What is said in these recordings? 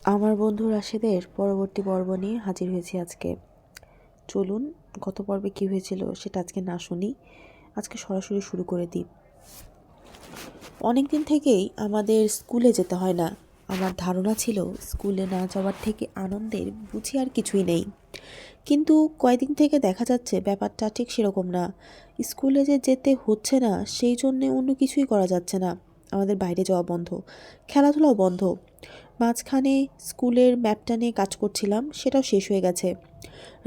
আমার বন্ধু রাশেদের পরবর্তী পর্ব নিয়ে হাজির হয়েছি আজকে। চলুন, গত পর্বে কী হয়েছিল সেটা আজকে না শুনি, আজকে সরাসরি শুরু করে দিই। অনেক দিন থেকেই আমাদের স্কুলে যেতে হয় না। আমার ধারণা ছিল স্কুলে না যাওয়ার থেকে আনন্দের বুঝি আর কিছুই নেই, কিন্তু কয়েকদিন থেকে দেখা যাচ্ছে ব্যাপারটা ঠিক সেরকম না। স্কুলে যে যেতে হচ্ছে না সেই জন্যে অন্য কিছুই করা যাচ্ছে না। আমাদের বাইরে যাওয়া বন্ধ, খেলাধুলাও বন্ধ। মাঝখানে স্কুলের ম্যাপটা নিয়ে কাজ করছিলাম, সেটাও শেষ হয়ে গেছে।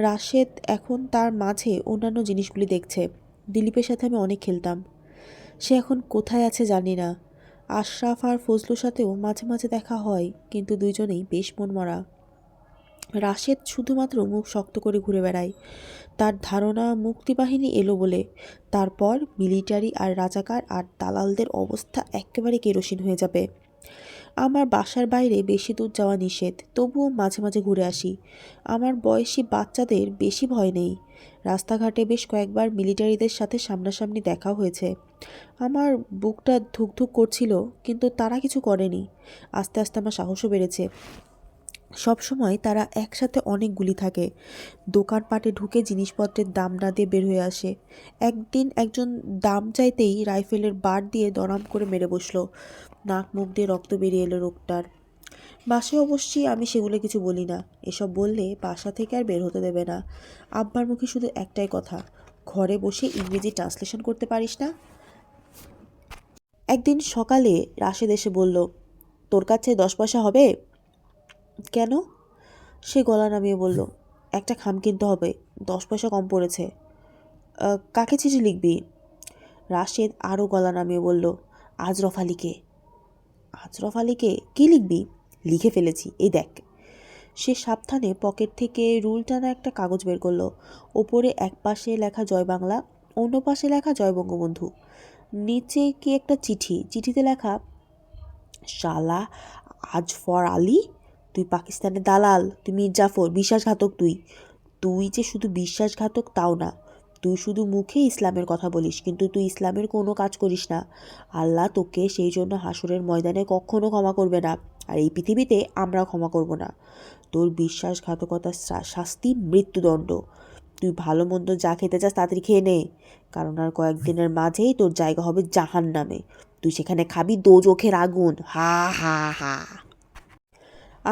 রাশেদ এখন তার মাঝে অন্যান্য জিনিসগুলি দেখছে। দিলীপের সাথে আমি অনেক খেলতাম, সে এখন কোথায় আছে জানি না। আশরাফ আর ফজলুর সাথেও মাঝে মাঝে দেখা হয়, কিন্তু দুইজনেই বেশ মনমরা। রাশেদ শুধুমাত্র মুখ শক্ত করে ঘুরে বেড়ায়। তার ধারণা মুক্তিবাহিনী এলো বলে, তারপর মিলিটারি আর রাজাকার আর দালালদের অবস্থা একেবারে কেরোসিন হয়ে যাবে। আমার বাসার বাইরে বেশি দূর যাওয়া নিষেধ, তবুও মাঝে মাঝে ঘুরে আসি। আমার বয়সী বাচ্চাদের বেশি ভয় নেই। রাস্তাঘাটে বেশ কয়েকবার মিলিটারিদের সাথে সামনাসামনি দেখা হয়েছে। আমার বুকটা ধুকধুক করছিল, কিন্তু তারা কিছু করেনি। আস্তে আস্তে আমার সাহসও বেড়েছে। সব সময় তারা একসাথে অনেকগুলি থাকে। দোকানপাটে ঢুকে জিনিসপত্রের দাম না দিয়ে বের হয়ে আসে। একদিন একজন দাম চাইতেই রাইফেলের বার দিয়ে দড়াম করে মেরে বসলো। নাক মুখ দিয়ে রক্ত বেরিয়ে এলো লোকটার। বাসায় অবশ্যই আমি সেগুলো কিছু বলি না। এসব বললে বাসা থেকে আর বের হতে দেবে না। আব্বার মুখে শুধু একটাই কথা, ঘরে বসে ইংরেজি ট্রান্সলেশন করতে পারিস না। একদিন সকালে রাশেদ এসে বলল, তোর কাছে 10 পয়সা হবে? কেন? সে গলা নামিয়ে বলল, একটা খাম কিনতে হবে, 10 পয়সা কম পড়েছে। কাকে চিঠি লিখবি? রাশেদ আরও গলা নামিয়ে বলল, আজরফ আলীকে। আজরফ আলীকে? কী লিখবি? লিখে ফেলেছি, এই দেখ। সে সাবধানে পকেট থেকে রুল টানা একটা কাগজ বের করলো। ওপরে এক পাশে লেখা জয় বাংলা, অন্য পাশে লেখা জয় বঙ্গবন্ধু। নিচে কি একটা চিঠি, চিঠিতে লেখা, শালা আজফর আলী, তুই পাকিস্তানের দালাল, তুই মির্জাফর, বিশ্বাসঘাতক। তুই তুই যে শুধু বিশ্বাসঘাতক তাও না, তুই শুধু মুখে ইসলামের কথা বলিস, কিন্তু তুই ইসলামের কোনো কাজ করিস না। আল্লাহ তোকে সেই জন্য হাসরের ময়দানে কখনো ক্ষমা করবে না, আর এই পৃথিবীতে আমরা ক্ষমা করব না। তোর বিশ্বাসঘাতকতার শাস্তি মৃত্যুদণ্ড। তুই ভালো মন্দ যা খেতে চাস তাড়াতাড়ি খেয়ে নে, কারণ আর কয়েকদিনের মাঝেই তোর জায়গা হবে জাহান্নামে। তুই সেখানে খাবি দোজখের আগুন। হা হা হা।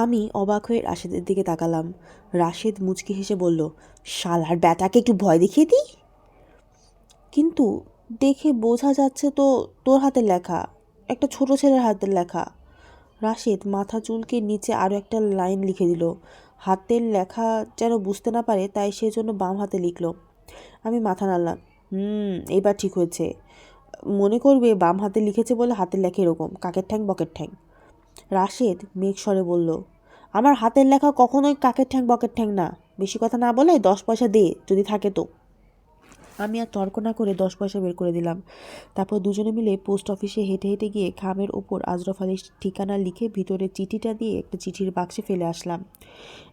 আমি অবাক হয়ে রাশেদের দিকে তাকালাম। রাশেদ মুচকি হেসে বলল, শালার ব্যাটাকে একটু ভয় দেখিয়ে দিই। কিন্তু দেখে বোঝা যাচ্ছে তো তোর হাতের লেখা, একটা ছোট ছেলের হাতের লেখা। রাশেদ মাথা চুলকে নিচে আরও একটা লাইন লিখে দিল। হাতের লেখা যেন বুঝতে না পারে, তাই সেজন্য বাম হাতে লিখল। আমি মাথা নাড়লাম। এইবার ঠিক হয়েছে। মনে করবে বাম হাতে লিখেছে বলে হাতের লেখা এরকম কাকের ঠ্যাং বকের ঠ্যাং। রাশেদ মেঘস্বরে বলল, আমার হাতের লেখা কখনোই কাকের ঠ্যাং বকের ঠ্যাং না। বেশি কথা না বলে 10 পয়সা দে, যদি থাকে তো। আমি আর তর্ক না করে 10 পয়সা বের করে দিলাম। তারপর দুজনে মিলে পোস্ট অফিসে হেঁটে হেঁটে গিয়ে খামের ওপর আজরফ আলীর ঠিকানা লিখে ভিতরে চিঠিটা দিয়ে একটা চিঠির বাক্সে ফেলে আসলাম।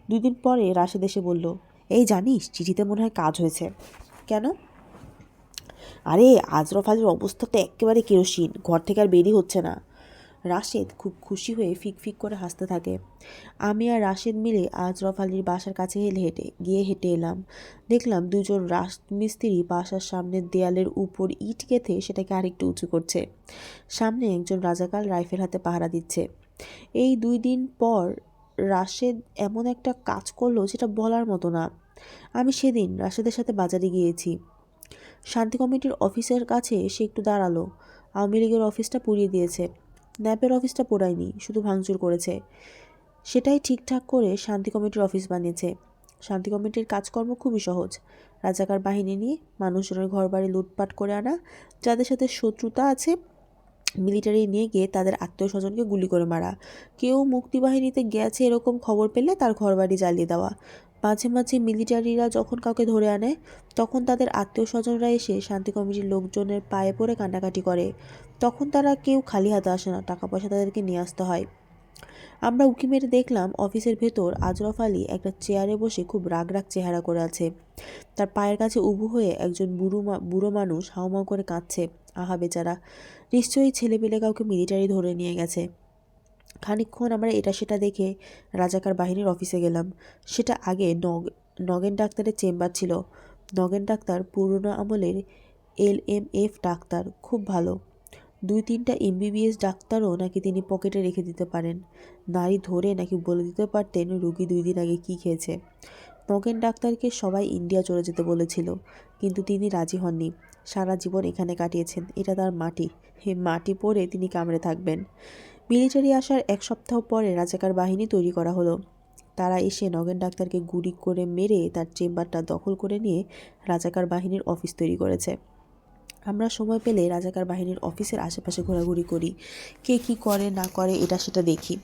2 দিন পরে রাশেদ এসে বলল, এই জানিস চিঠিতে মনে হয় কাজ হয়েছে। কেন? আরে আজরফ আলীর অবস্থা তো একেবারে কেরোসিন, ঘর থেকে আর বেরই হচ্ছে না। রাশেদ খুব খুশি হয়ে ফিক ফিক করে হাসতে থাকে। আমি আর রাশেদ মিলে আজরফ আলীর বাসার কাছে হেঁটে এলাম। দেখলাম দুজন রাজমিস্ত্রি বাসার সামনের দেয়ালের উপর ইট গেঁথে সেটাকে আরেকটু উঁচু করছে। সামনে একজন রাজাকার রাইফেল হাতে পাহারা দিচ্ছে। এই 2 দিন পর রাশেদ এমন একটা কাজ করলো যেটা বলার মতো না। আমি সেদিন রাশেদের সাথে বাজারে গিয়েছি। শান্তি কমিটির অফিসের কাছে সে একটু দাঁড়ালো। আওয়ামী লীগের অফিসটা পুড়িয়ে দিয়েছে, ন্যাপের অফিসটা পোড়ায়নি, শুধু ভাঙচুর করেছে। সেটাই ঠিকঠাক করে শান্তি কমিটির অফিস বানিয়েছে। শান্তি কমিটির কাজকর্ম খুবই সহজ। রাজাকার বাহিনী নিয়ে মানুষজনের ঘরবাড়ি লুটপাট করে আনা, যাদের সাথে শত্রুতা আছে মিলিটারি নিয়ে গিয়ে তাদের আত্মীয় স্বজনকে গুলি করে মারা, কেউ মুক্তিবাহিনীতে গেছে এরকম খবর পেলে তার ঘরবাড়ি জ্বালিয়ে দেওয়া। মাঝে মাঝে মিলিটারিরা যখন কাউকে ধরে আনে, তখন তাদের আত্মীয় স্বজনরা এসে শান্তি কমিটির লোকজনের পায়ে পড়ে কান্নাকাটি করে। তখন তারা কেউ খালি হাতে আসে না, টাকা পয়সা তাদেরকে নিয়ে আসতে হয়। আমরা উঁকি মেরে দেখলাম অফিসের ভেতর আজরফ আলী একটা চেয়ারে বসে খুব রাগ রাগ চেহারা করে আছে। তার পায়ের কাছে উবু হয়ে একজন বুড়ো মানুষ হাউমাউ করে কাঁদছে। আহা বেচারা, নিশ্চয়ই ছেলেপেলে কাউকে মিলিটারি ধরে নিয়ে গেছে। খানিকক্ষণ আমরা এটা সেটা দেখে রাজাকার বাহিনীর অফিসে গেলাম। সেটা আগে নগেন ডাক্তারের চেম্বার ছিল। নগেন ডাক্তার পুরনো আমলের LMF ডাক্তার, খুব ভালো। 2-3টা MBBS ডাক্তারও নাকি তিনি পকেটে রেখে দিতে পারেন। নাড়ি ধরে নাকি বলে দিতে পারতেন রুগী 2 দিন আগে কী খেয়েছে। নগেন ডাক্তারকে সবাই ইন্ডিয়া চলে যেতে বলেছিল, কিন্তু তিনি রাজি হননি। সারা জীবন এখানে কাটিয়েছেন, এটা তার মাটি। মাটি পড়ে তিনি কামড়ে থাকবেন। মিলিটারি আসার 1 সপ্তাহ পরে রাজাকার বাহিনী তৈরি করা হলো। তারা এসে নগেন ডাক্তারকে গুলি করে মেরে তার চেম্বারটা দখল করে নিয়ে রাজাকার বাহিনীর অফিস তৈরি করেছে। আমরা সময় পেলে রাজাকার বাহিনীর অফিসের আশেপাশে ঘোরাঘুরি করি, কে কী করে না করে এটা সেটা দেখি।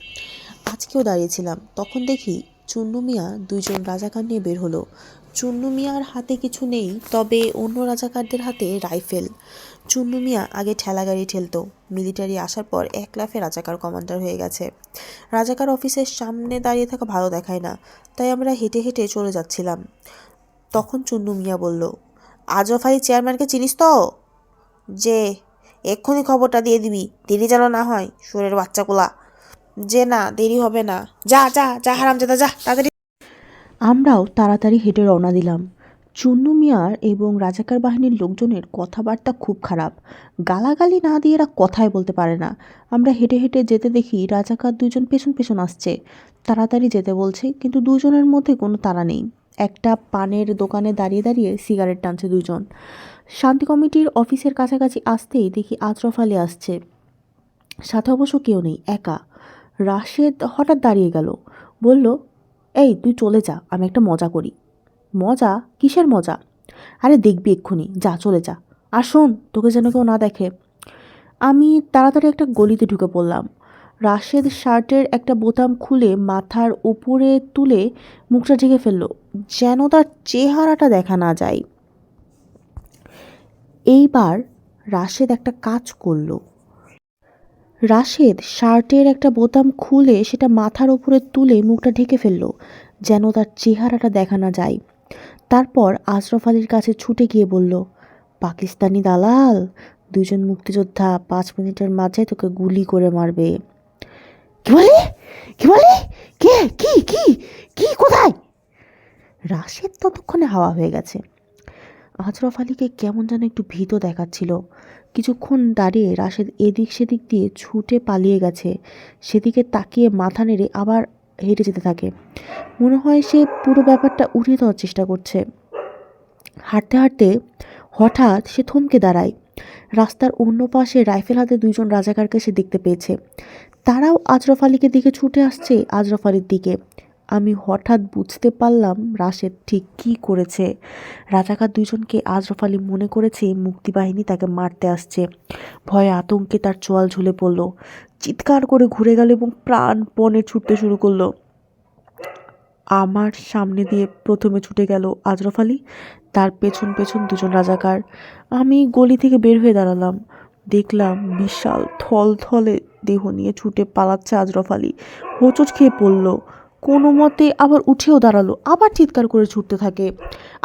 আজকেও দাঁড়িয়েছিলাম, তখন দেখি চুন্নু মিয়া 2 জন রাজাকার নিয়ে বের হলো। চুন্নু মিয়ার হাতে কিছু নেই, তবে অন্য রাজাকারদের হাতে রাইফেল। চুন্নু মিয়া আগে ঠেলাগাড়ি ঠেলতো, মিলিটারি আসার পর 1 লাফে রাজাকার কমান্ডার হয়ে গেছে। রাজাকার অফিসের সামনে দাঁড়িয়ে থাকা ভালো দেখায় না, তাই আমরা হেঁটে হেঁটে চলে যাচ্ছিলাম। তখন চুন্নু মিয়া বলল, আজরফ আলী চেয়ারম্যানকে চিনিস তো? যে এক্ষুনি খবরটা দিয়ে দিবি, দেরি যেন না হয়, সুরের বাচ্চাগুলা। যে না, দেরি হবে না, যা যা যা হারামজাদা, যা তাড়াতাড়ি। আমরাও তাড়াতাড়ি হেঁটে রওনা দিলাম। চুন্নু মিয়ার এবং রাজাকার বাহিনীর লোকজনের কথাবার্তা খুব খারাপ, গালাগালি না দিয়ে এরা কথাই বলতে পারে না। আমরা হেঁটে হেঁটে যেতে দেখি রাজাকার 2 জন পেছন পেছন আসছে, তাড়াতাড়ি যেতে বলছে, কিন্তু 2 জনের মধ্যে কোনো তাড়া নেই। একটা পানের দোকানে দাঁড়িয়ে দাঁড়িয়ে সিগারেট টানছে 2 জন। শান্তি কমিটির অফিসের কাছাকাছি আসতেই দেখি আজরফ আলী আসছে, সাথে অবশ্য কেউ নেই, একা। রাশেদ হঠাৎ দাঁড়িয়ে গেল, বলল, এই তুই চলে যা, আমি একটা মজা করি। মজা? কিসের মজা? আরে দেখবি এক্ষুনি, যা চলে যা। আর শোন, তোকে যেন কেউ না দেখে। আমি তাড়াতাড়ি একটা গলিতে ঢুকে পড়লাম। রাশেদ শার্টের একটা বোতাম খুলে মাথার ওপরে তুলে মুখটা ঢেকে ফেলল, যেন তার চেহারাটা দেখা না যায়। এইবার রাশেদ একটা কাজ করলো। রাশেদ শার্টের একটা বোতাম খুলে সেটা মাথার ওপরে তুলে মুখটা ঢেকে ফেলল, যেন তার চেহারাটা দেখা না যায়। তারপর আশরাফ আলীর কাছে ছুটে গিয়ে বলল, পাকিস্তানি দালাল, 2 জন মুক্তিযোদ্ধা 5 মিনিটের মাঝে তোকে গুলি করে মারবে। কি বলে? কি বলে? কে? কি কি কি কোথায়? রাশেদ ততক্ষণে হাওয়া হয়ে গেছে। আশরাফ আলীকে কেমন যেন একটু ভীত দেখাচ্ছিল। কিছুক্ষণ দাঁড়িয়ে রাশেদ এদিক সেদিক দিয়ে ছুটে পালিয়ে গেছে। সেদিকে তাকিয়ে মাথা নেড়ে আবার হেঁটে যেতে থাকে। মনে হয় সে পুরো ব্যাপারটা উড়িয়ে দেওয়ার চেষ্টা করছে। হাঁটতে হাঁটতে হঠাৎ সে থমকে দাঁড়ায়। রাস্তার অন্য পাশে রাইফেল হাতে 2 জন রাজাকারকে সে দেখতে পেয়েছে। তারাও আশরাফ আলীকে দিকে ছুটে আসছে, আশরাফ আলীর দিকে। আমি হঠাৎ বুঝতে পারলাম রাশেদ ঠিক কী করেছে। রাজাকার 2 জনকে আশরাফ আলী মনে করেছে মুক্তিবাহিনী তাকে মারতে আসছে। ভয়ে আতঙ্কে তার চোয়াল ঝুলে পড়ল, চিৎকার করে ঘুরে গেল এবং প্রাণপণে ছুটতে শুরু করলো। আমার সামনে দিয়ে প্রথমে ছুটে গেল আশরাফ আলী, তার পেছন পেছন 2 জন রাজাকার। আমি গলি থেকে বের হয়ে দাঁড়ালাম, দেখলাম বিশাল থলথলে দেহ নিয়ে ছুটে পালাচ্ছে আশরাফ আলী। হোঁচট খেয়ে পড়ল, কোনো মতে আবার উঠেও দাঁড়ালো, আবার চিৎকার করে ছুটতে থাকে,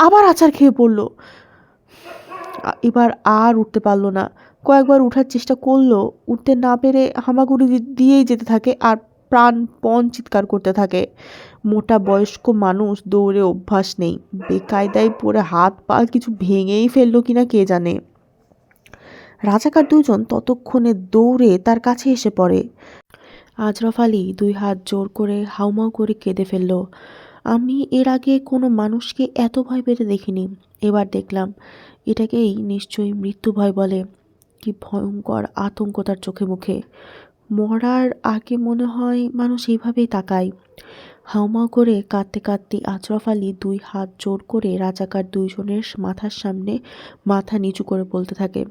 আবার আছাড় খেয়ে পড়ল। এবার আর উঠতে পারলো না। কয়েকবার উঠার চেষ্টা করলো, উঠতে না পেরে হামাগুড়ি দিয়েই যেতে থাকে আর প্রাণপণ চিৎকার করতে থাকে। মোটা বয়স্ক মানুষ, দৌড়ে অভ্যাস নেই, বেকায়দায় পড়ে হাত পা কিছু ভেঙেই ফেললো কিনা কে জানে। রাজাকার 2 জন ততক্ষণে দৌড়ে তার কাছে এসে পড়ে। আশরাফ আলী 2 হাত জোর করে হাউমাউ করে কেঁদে ফেলল। আমি এর আগে কোনো মানুষকে এত ভয় পেতে দেখিনি। এবার দেখলাম এটাকেই নিশ্চয়ই মৃত্যু ভয় বলে। কি ভয়ঙ্কর আতঙ্ক তার চোখে মুখে। মরার আগে মনে হয় মানুষ এইভাবেই তাকায়। হাউমাউ করে কাঁদতে কাঁদতে আশরাফ আলী 2 হাত জোর করে রাজাকার 2 জনের মাথার সামনে মাথা নিচু করে বলতে থাকে,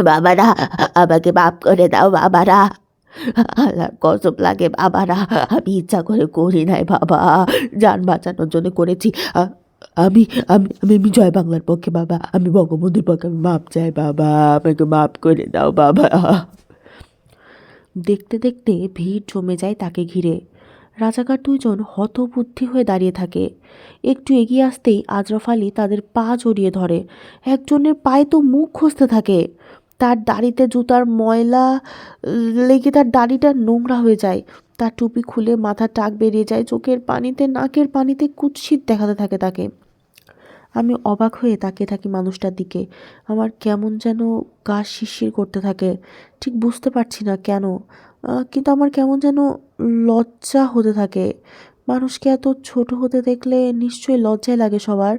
বাবারা, আমাকে মাফ করে দাও বাবারা, আল্লাহর কসম লাগে বাবারা, আমি ইচ্ছা করে করি নাই বাবা, যান বাঁচানোর জন্য করেছি। আমি আমি আমি জয় বাংলার পক্ষে বাবা, আমি বঙ্গবন্ধুর পক্ষে, আমি মাপ চাই বাবা, আমাকে মাফ করে দাও বাবা। দেখতে দেখতে ভিড় জমে যায় তাকে ঘিরে। রাজাকার 2 জন হতবুদ্ধি হয়ে দাঁড়িয়ে থাকে। একটু এগিয়ে আসতেই আশরাফ আলী তাদের পা জড়িয়ে ধরে। একজনের পায়ে তো মুখ খসতে থাকে। তার দাড়িতে জুতার ময়লা লেগে তার দাড়িটা নোংরা হয়ে যায়। তার টুপি খুলে মাথার টাক বেরিয়ে যায়, চোখের পানিতে নাকের পানিতে কুৎসিত দেখাতে থাকে তাকে। আমি অবাক হয়ে তাকিয়ে থাকি মানুষটার দিকে। আমার কেমন যেন গা শিরশির করতে থাকে, ঠিক বুঝতে পারছি না কেন। কিন্তু আমার কেমন যেন লজ্জা হতে থাকে। মানুষকে এত ছোট হতে দেখলে নিশ্চয়ই লজ্জায় লাগে সবার,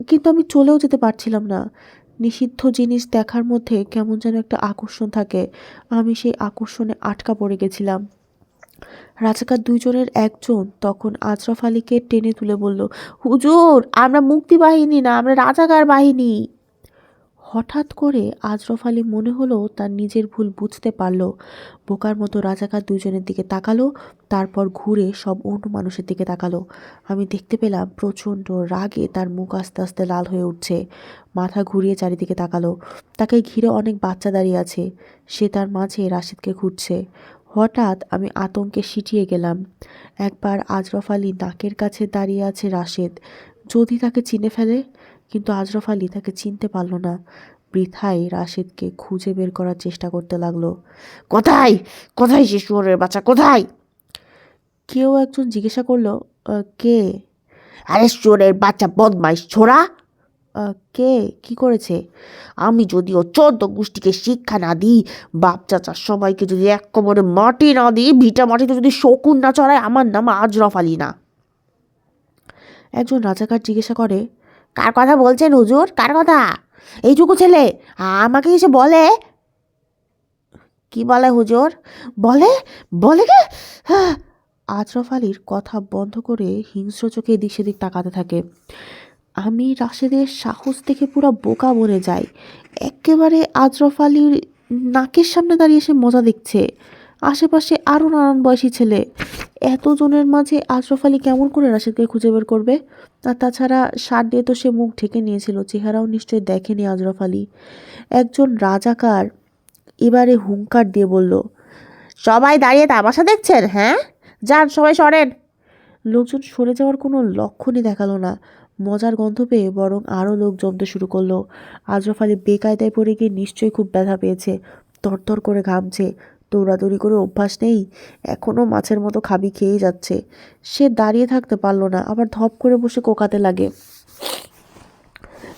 কিন্তু আমি চলেও যেতে পারছিলাম না। নিষিদ্ধ জিনিস দেখার মধ্যে কেমন যেন একটা আকর্ষণ থাকে, আমি সেই আকর্ষণে আটকা পড়ে গেছিলাম। রাজাকার দুইজনের একজন তখন আজরফ আলীকে টেনে তুলে বলল, হুজুর, আমরা মুক্তি বাহিনী না, আমরা রাজাকার বাহিনী। হঠাৎ করে আজরফ আলী মনে হলো তার নিজের ভুল বুঝতে পারল। বোকার মতো রাজাকার দুইজনের দিকে তাকালো, তারপর ঘুরে সব অন্য মানুষের দিকে তাকালো। আমি দেখতে পেলাম প্রচণ্ড রাগে তার মুখ আস্তে আস্তে লাল হয়ে উঠছে। মাথা ঘুরিয়ে চারিদিকে তাকালো, তাকে ঘিরে অনেক বাচ্চা দাঁড়িয়ে আছে। সে তার মাঝে রাশেদকে খুঁজছে। হঠাৎ আমি আতঙ্কে সিঁটিয়ে গেলাম। একবার আজরফ আলী নাকের কাছে দাঁড়িয়ে আছে রাশেদ, যদি তাকে চিনে ফেলে। কিন্তু আজরফ আলী তাকে চিনতে পারল না। বৃথাই রাশেদকে খুঁজে বের করার চেষ্টা করতে লাগলো। কোথায়, কোথায় সে শুয়োরের বাচ্চা, কোথায়? কেউ একজন জিজ্ঞাসা করলো, কে? আরে শুয়োরের বাচ্চা, বদমাইশ ছোড়া। কে? কি করেছে? আমি যদি ও 14 গোষ্ঠীকে শিক্ষা না দিই, বাপ চাচা সবাইকে যদি এক কোমরে মাটি না দিই, ভিটা মাটিতে যদি শকুন না চড়ায়, আমার নাম আজরফ আলী না। একজন রাজাকার জিজ্ঞাসা করে, কার কথা বলছেন হুজুর, কার কথা? এইটুকু ছেলে আমাকে এসে বলে। কি বলে হুজুর? বলে, বলে কে? হ্যাঁ। আজরফ আলীর কথা বন্ধ করে হিংস্র চোখে এদিক সেদিক তাকাতে থাকে। আমি রাশেদের সাহস দেখে পুরো বোকা বনে যাই। একেবারে আজরফ আলীর নাকের সামনে দাঁড়িয়ে সে মজা দেখছে। আশেপাশে আরও নানান বয়সী ছেলে। এতজনের মাঝে আজরফ আলী কেমন করে রাশেদকে খুঁজে বের করবে? আর তাছাড়া শার্ট দিয়ে তো সে মুখ ঢেকে নিয়েছিল, চেহারাও নিশ্চয়ই দেখেনি আজরফ আলী। একজন রাজাকার এবারে হুঙ্কার দিয়ে বলল, সবাই দাঁড়িয়ে তামাশা দেখছেন? হ্যাঁ, যান সবাই সরেন। লোকজন সরে যাওয়ার কোনো লক্ষণই দেখালো না। মজার গন্ধ পেয়ে বরং আরও লোক জমতে শুরু করলো। আজরফ আলী বেকায়দায় পড়ে গিয়ে নিশ্চয়ই খুব ব্যথা পেয়েছে, তরতর করে ঘামছে। দৌড়াদৌড়ি করে অভ্যাস নেই, এখনও মাছের মতো খাবি খেয়েই যাচ্ছে। সে দাঁড়িয়ে থাকতে পারলো না, আবার ধপ করে বসে কোকাতে লাগে।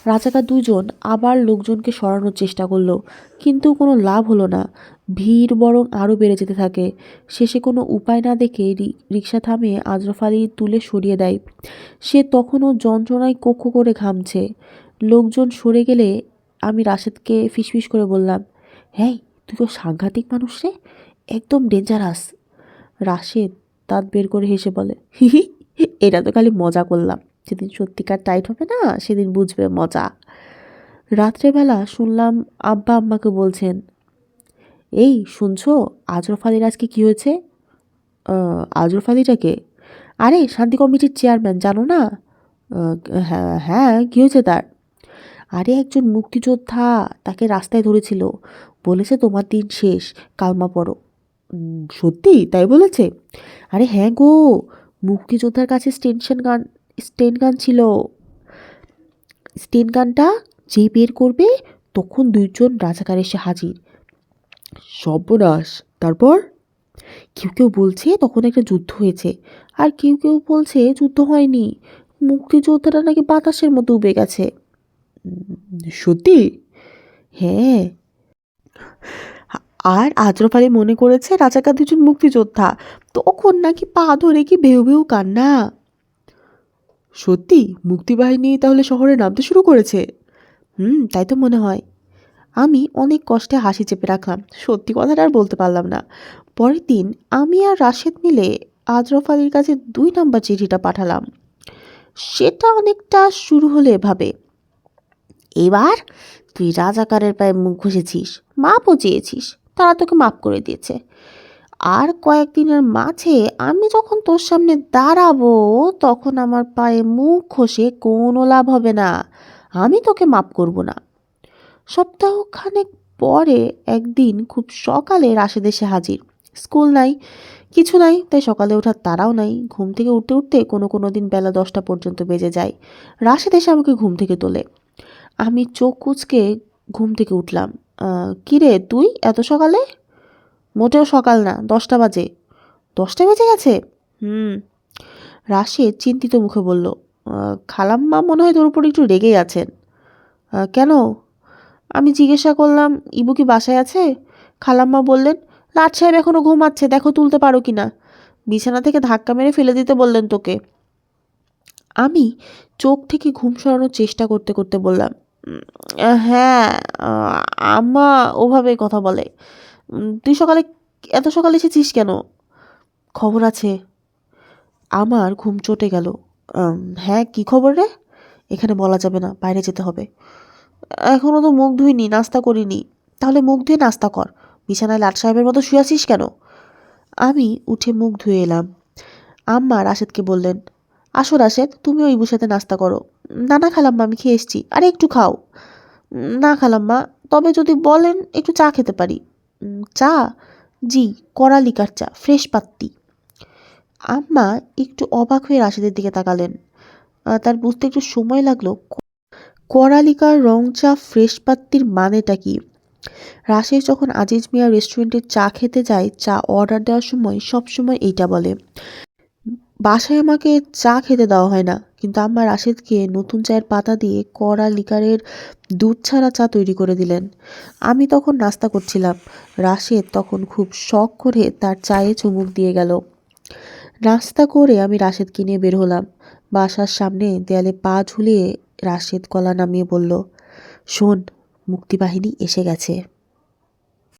রাজাকার দুজন আবার লোকজনকে সরানোর চেষ্টা করলো, কিন্তু কোনো লাভ হলো না। ভিড় বরং আরও বেড়ে যেতে থাকে। শেষে কোনো উপায় না দেখে রিক্সা থামিয়ে আজরফ আলী তুলে সরিয়ে দেয়। সে তখনও যন্ত্রণায় কোক্ষ করে ঘামছে। লোকজন সরে গেলে আমি রাশেদকে ফিসফিস করে বললাম, হ্যাঁ, তুই তো সাংঘাতিক মানুষ রে, একদম ডেঞ্জারাস। রাশেদ দাঁত বের করে হেসে বলে, হি হি, এটা তো খালি মজা করলাম, যেদিন সত্যিকার টাইট হবে না সেদিন বুঝবে মজা। রাত্রেবেলা শুনলাম আব্বা আম্মাকে বলছেন, এই শুনছো, আজরফ আলীর আজকে কী হয়েছে? আজরফ আলীটাকে? আরে শান্তি কমিটির চেয়ারম্যান, জানো না? হ্যাঁ হ্যাঁ, কী হয়েছে তার? আরে একজন মুক্তিযোদ্ধা তাকে রাস্তায় ধরেছিল, বলেছে তোমার দিন শেষ, কালমা পড়ো। সত্যি তাই বলেছে? আরে হ্যাঁ গো, মুক্তিযোদ্ধার কাছে স্টেন গান ছিল। স্টেন গানটা যেই বের করবে তখন দুইজন রাজাকার এসে হাজির। সর্বনাশ! তারপর? কেউ কেউ বলছে তখন একটা যুদ্ধ হয়েছে, আর কেউ কেউ বলছে যুদ্ধ হয়নি, মুক্তিযোদ্ধারা নাকি বাতাসের মতো উবে গেছে। সত্যি? হ্যাঁ। আর আজরফ আলী মনে করেছে রাজাকার দুজন মুক্তিযোদ্ধা, তখন নাকি পা ধরে কি ভেউ ভেউ কান্না। সত্যি মুক্তিবাহিনী তাহলে শহরে নামতে শুরু করেছে? তাই তো মনে হয়। আমি অনেক কষ্টে হাসি চেপে রাখলাম, সত্যি কথাটা আর বলতে পারলাম না। পরের দিন আমি আর রাশেদ মিলে আজরফ আলীর কাছে 2 নম্বর চিঠিটা পাঠালাম। সেটা অনেকটা শুরু হলো এভাবে, এবার তুই রাজাকারের পায়ে মুখ ঘষেছিস, মাপও চেয়েছিস, তারা তোকে মাপ করে দিয়েছে। আর কয়েকদিনের মাঝে আমি যখন তোর সামনে দাঁড়াবো, তখন আমার পায়ে মুখ ঘষে কোনো লাভ হবে না, আমি তোকে মাপ করব না। সপ্তাহখানেক পরে একদিন খুব সকালে রাশেদ এসে হাজির। স্কুল নাই, কিছু নাই, তাই সকালে ওঠার তাড়াও নাই। ঘুম থেকে উঠতে উঠতে কোনো দিন বেলা 10টা পর্যন্ত বেজে যায়। রাশেদ এসে আমাকে ঘুম থেকে তোলে। আমি চোখ কুঁচকে ঘুম থেকে উঠলাম। কী রে তুই এত সকালে? মোটেও সকাল না, 10টা বাজে। 10টা বেজে গেছে? হুম। রাশেদ চিন্তিত মুখে বলল, খালাম্মা মনে হয় তোর উপর একটু রেগেই আছেন। কেন? আমি জিজ্ঞাসা করলাম, ইবু কি বাসায় আছে? খালাম্মা বললেন, লাট সাহেব এখনো ঘুমাচ্ছে, দেখো তুলতে পারো কি না। বিছানা থেকে ধাক্কা মেরে ফেলে দিতে বললেন তোকে। আমি চোখ থেকে ঘুম সরানোর চেষ্টা করতে করতে বললাম, হ্যাঁ, আম্মা ওভাবে কথা বলে। তুই এত সকালে এসেছিস কেন? খবর আছে। আমার ঘুম চটে গেল। হ্যাঁ, কি খবর রে? এখানে বলা যাবে না, বাইরে যেতে হবে। এখনও তো মুখ ধুইনি, নাস্তা করিনি। তাহলে মুখ ধুয়ে নাস্তা কর। বিছানায় লাট সাহেবের মতো শুয়ে আছিস কেন? আমি উঠে মুখ ধুয়ে এলাম। আম্মা রাশেদকে বললেন, আসো রাশেদ, তুমিও ইবুর সাথে নাস্তা করো। না না খালাম্মা, আমি খেয়ে এসছি। আরে একটু খাও। না খালাম্মা, তবে যদি বলেন একটু চা খেতে পারি। চা? জি, কড়া লিকার চা, ফ্রেশ পাত্তি। আম্মা একটু অবাক হয়ে রাশেদের দিকে তাকালেন। তার বুঝতে একটু সময় লাগলো কড়া লিকার রং চা ফ্রেশ পাত্তির মানেটা কি। রাশেদ যখন আজিজ মিয়া রেস্টুরেন্টে চা খেতে যায়, চা অর্ডার দেওয়ার সময় সবসময় এইটা বলে। বাসায় আমাকে চা খেতে দেওয়া হয় না, কিন্তু আম্মা রাশেদকে নতুন চায়ের পাতা দিয়ে কড়া লিকারের দুধ ছাড়া চা তৈরি করে দিলেন। আমি তখন নাস্তা করছিলাম। রাশেদ তখন খুব শখ করে তার চায়ে চুমুক দিয়ে গেল। নাস্তা করে আমি রাশেদকে নিয়ে বের হলাম। বাসার সামনে দেয়ালে পা ঝুলিয়ে রাশেদ গলা নামিয়ে বলল, শোন, মুক্তিবাহিনী এসে গেছে।